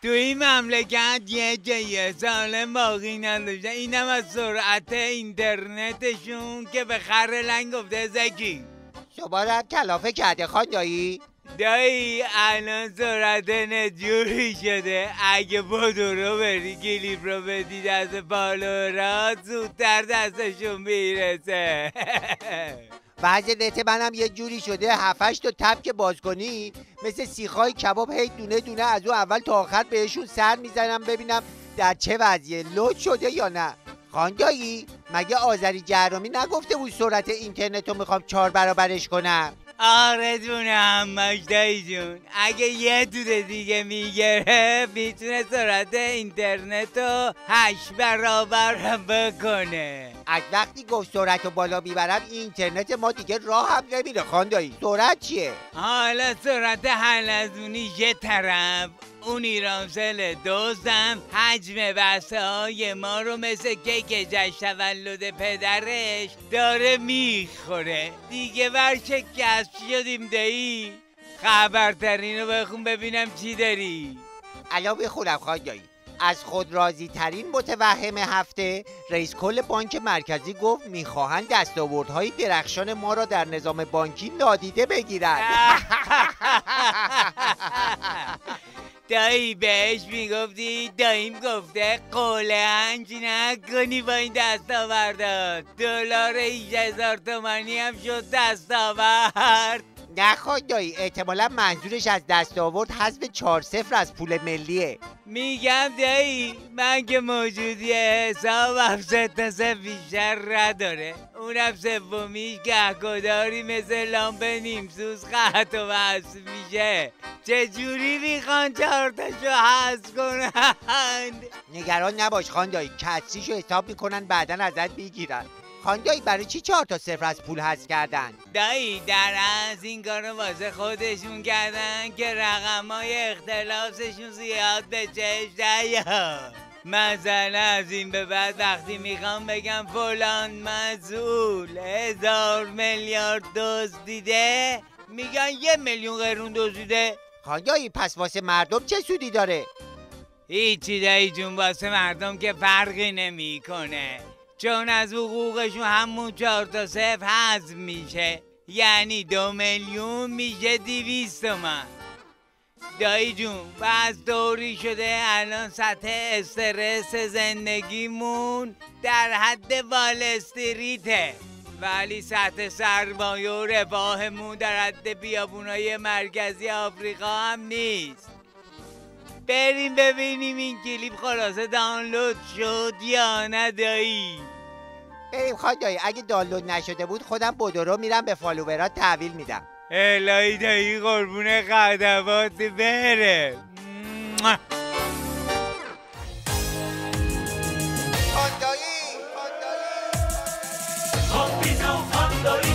تو این مملکت یه جایی سالم باقی نداشتن، اینم از سرعت اینترنتشون که به خر لنگ گفته زکی. شما رو هم کلافه کرده خاندایی؟ دایی الان سرعت نجوری شده اگه بدورو بری کلیپ رو بدی دست فالورات زودتر دستشون میرسه. وضع نت منم یه جوری شده 7-8 تا تب که باز کنی مثل سیخای کباب هی دونه دونه از اون اول تا آخر بهشون سر میزنم ببینم در چه وضعیه، لود شده یا نه. خاندایی مگه آذری جهرمی نگفته بود سرعت اینترنت رو میخوام 4 برابرش کنم؟ آره دونه همش دایی جون، اگه یه دونه دیگه میگره میتونه سرعت اینترنت رو 8 برابر بکنه. از وقتی گفت سرعت رو بالا میبرم این اینترنت ما دیگه راه هم نمیره خاندایی. سرعت چیه؟ حالا سرعت حلزونی یه طرف، اون ایرانسل دوستم حجم بسته های ما رو مثل کیک جشن تولد پدرش داره میخوره دیگه. ورشکست شدیم دایی. خبرترین رو بخون ببینم چی داری. الان بخونم خاندایی. از خود راضی ترین متوهم هفته، رئیس کل بانک مرکزی گفت میخواهند دستاوردهای درخشان ما را در نظام بانکی نادیده بگیرند. دایی بهش میگفتی داییم گفته قلنج نکنی با این دستاوردات. دلار 18,000 تومانی هم شد دستاورد. نه خاندایی احتمالا منظورش از دستاورد حذف 4-0 از پول ملیه. میگم دایی من که موجودی حسابم 3 بیشتر نداره، اونم سومیش گهگداری مثل لامپ نیمسوز خط و وصل میشه. چجوری میخوان 4 تاشو حذف کنند؟ نگران نباش خاندایی، کسریشو حساب میکنن بعدن ازت میگیرن. خاندایی برای چی 4 تا 0 از پول حذف کردن؟ دایی در از این کارو واسه خودشون کردن که رقمای اختلافشون زیاد به چشم نیاد. مثلا از این به بعد وقتی میخوام بگم فلان مسئول 1000 میلیارد دزدیده میگن 1 میلیون قرون دزدیده. خاندایی پس واسه مردم چه سودی داره؟ هیچی دایی جون، واسه مردم که فرقی نمیکنه، چون از حقوقشون همون 4 تا 0 حذف میشه. یعنی 2 میلیون میشه 200 تومن. دایی جون بس دوری شده الان سطح استرس زندگیمون در حد وال استریته، ولی سطح سرمایه و رفاهمون در حد بیابونای مرکزی آفریقا هم نیست. بریم ببینیم این کلیپ خلاصه دانلود شد یا نه دایی. بریم خاندایی، اگه دانلود نشده بود خودم بدورو میرم به فالوورات تحویل میدم. الهی دایی قربون خدمات بره. خاندایی خاندایی